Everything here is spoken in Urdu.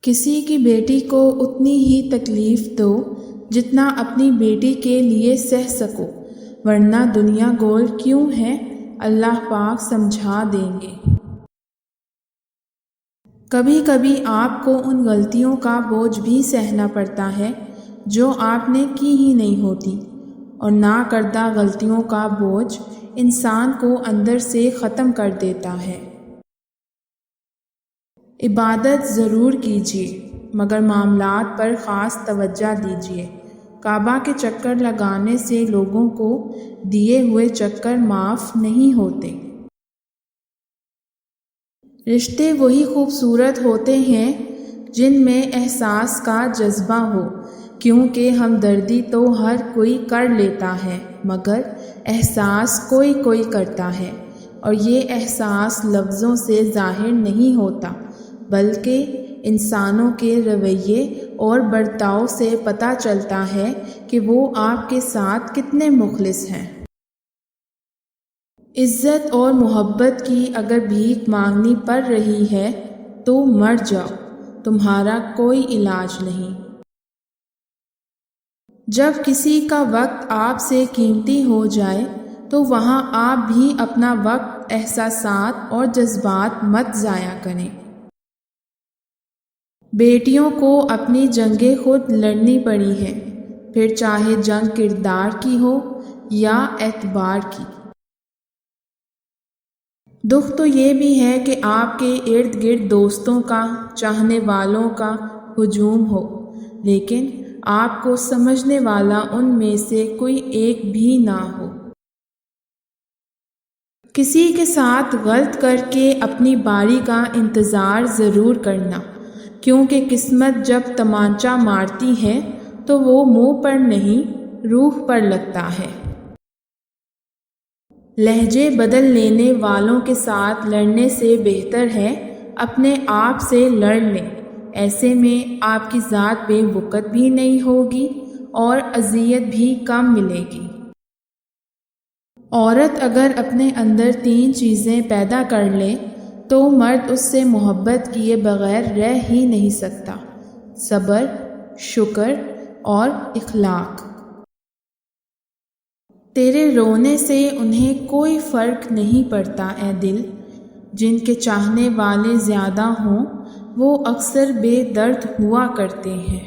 کسی کی بیٹی کو اتنی ہی تکلیف دو جتنا اپنی بیٹی کے لیے سہ سکو، ورنہ دنیا گول کیوں ہے، اللہ پاک سمجھا دیں گے۔ کبھی کبھی آپ کو ان غلطیوں کا بوجھ بھی سہنا پڑتا ہے جو آپ نے کی ہی نہیں ہوتی، اور ناکردہ غلطیوں کا بوجھ انسان کو اندر سے ختم کر دیتا ہے۔ عبادت ضرور کیجیے، مگر معاملات پر خاص توجہ دیجیے۔ کعبہ کے چکر لگانے سے لوگوں کو دیے ہوئے چکر معاف نہیں ہوتے۔ رشتے وہی خوبصورت ہوتے ہیں جن میں احساس کا جذبہ ہو، کیونکہ ہمدردی تو ہر کوئی کر لیتا ہے مگر احساس کوئی کوئی کرتا ہے، اور یہ احساس لفظوں سے ظاہر نہیں ہوتا بلکہ انسانوں کے رویے اور برتاؤ سے پتہ چلتا ہے کہ وہ آپ کے ساتھ کتنے مخلص ہیں۔ عزت اور محبت کی اگر بھیک مانگنی پڑ رہی ہے تو مر جاؤ، تمہارا کوئی علاج نہیں۔ جب کسی کا وقت آپ سے قیمتی ہو جائے تو وہاں آپ بھی اپنا وقت، احساسات اور جذبات مت ضائع کریں۔ بیٹیوں کو اپنی جنگیں خود لڑنی پڑی ہیں، پھر چاہے جنگ کردار کی ہو یا اعتبار کی۔ دکھ تو یہ بھی ہے کہ آپ کے ارد گرد دوستوں کا، چاہنے والوں کا ہجوم ہو، لیکن آپ کو سمجھنے والا ان میں سے کوئی ایک بھی نہ ہو۔ کسی کے ساتھ غلط کر کے اپنی باری کا انتظار ضرور کرنا، کیونکہ قسمت جب تمانچہ مارتی ہے تو وہ منہ پر نہیں، روح پر لگتا ہے۔ لہجے بدل لینے والوں کے ساتھ لڑنے سے بہتر ہے اپنے آپ سے لڑ لیں، ایسے میں آپ کی ذات بے وقت بھی نہیں ہوگی اور اذیت بھی کم ملے گی۔ عورت اگر اپنے اندر 3 چیزیں پیدا کر لے تو مرد اس سے محبت کیے بغیر رہ ہی نہیں سکتا: صبر، شکر اور اخلاق۔ تیرے رونے سے انہیں کوئی فرق نہیں پڑتا اے دل، جن کے چاہنے والے زیادہ ہوں وہ اکثر بے درد ہوا کرتے ہیں۔